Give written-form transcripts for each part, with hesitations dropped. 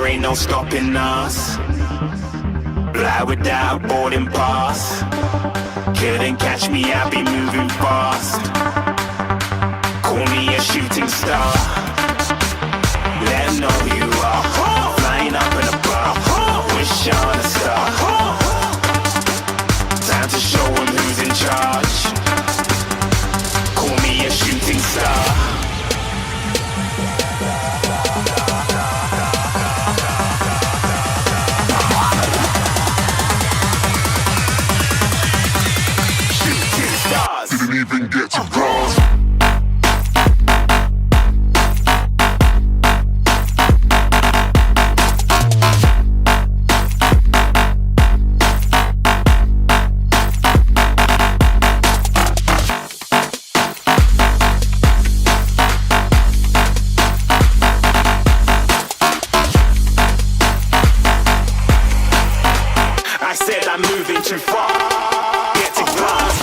there ain't no stopping us. Fly without boarding pass. Couldn't catch me, I'll be moving fast. Call me a shooting star. Let 'em know who you are. Flying up in a bar. Wish on a star. Time to show 'em who's in charge. Call me a shooting star. Didn't even get to cross. I said I'm moving too far. Get to glass.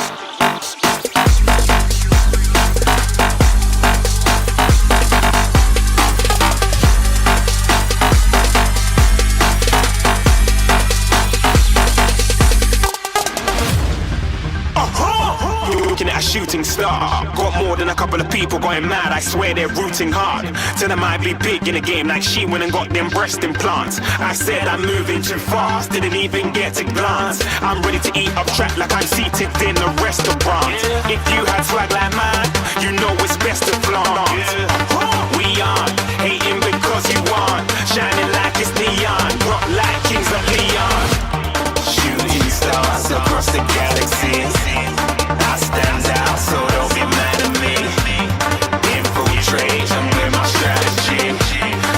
Looking at a shooting star. Got more than a couple of people going mad. I swear they're rooting hard. Tell them I'd be big in the game like she went and got them breast implants. I said I'm moving too fast. Didn't even get to glance. I'm ready to eat up track like I'm seated in a restaurant. If you had swag like mine, you know it's best to flaunt. We aren't hating because you aren't. Shining like it's neon. Rock like kings of Leon. Shooting stars across the galaxy. I stand out, so don't be mad at me. Infiltrate, I'm with my strategy.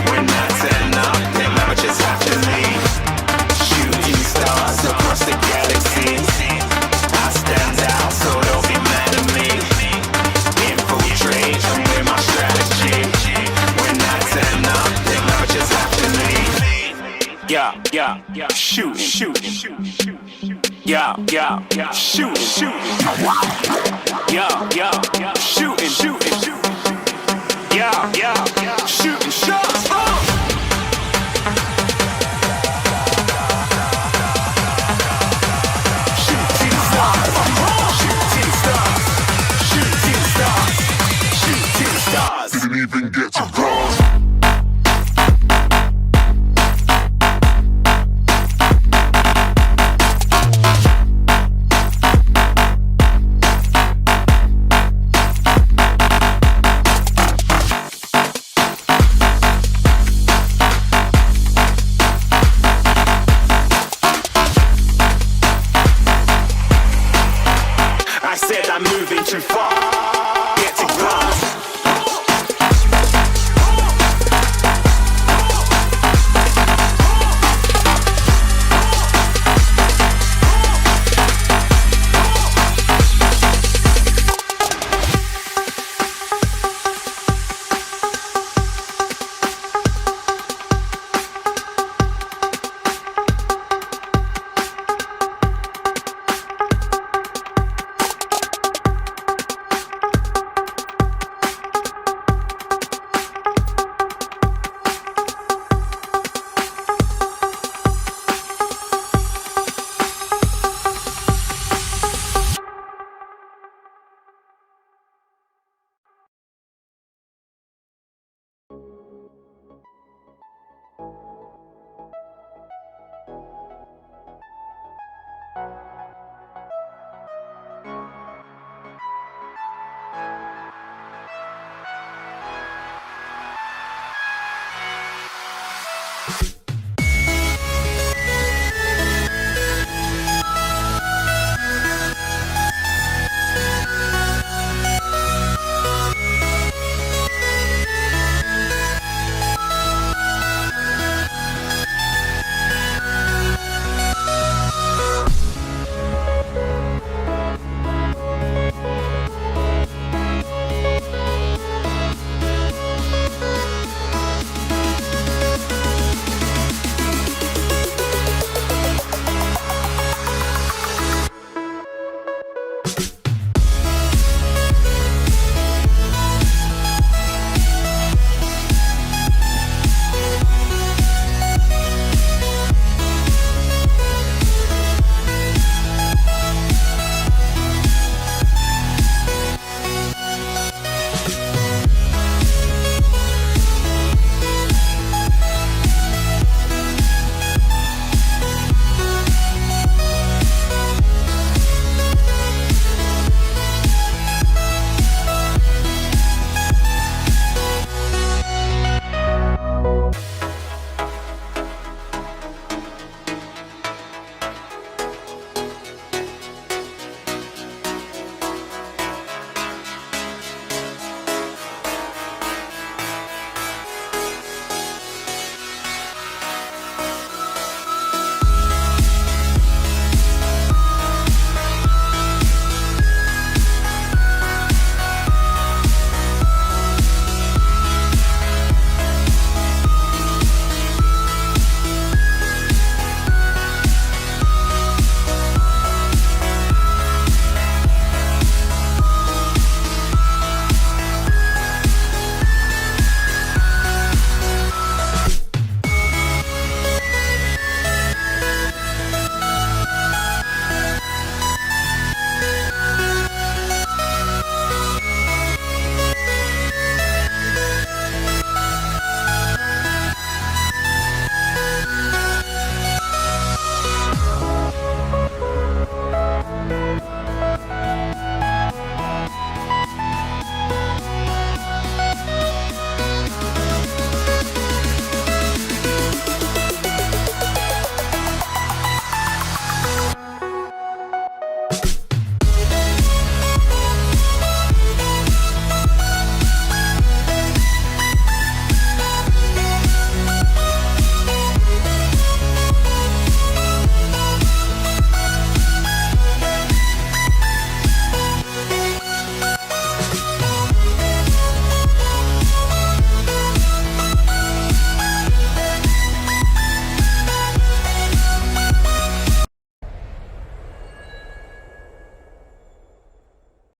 When I turn up, them amateurs have to leave. Shooting stars across the galaxy. I stand out, so don't be mad at me. Infiltrate, I'm with my strategy. When I turn up, them amateurs have to leave. Yeah, shooting. Yeah, shooting. Yeah, shooting. Yeah, shooting shots. Shooting stars. Shooting stars. Didn't even get to cross.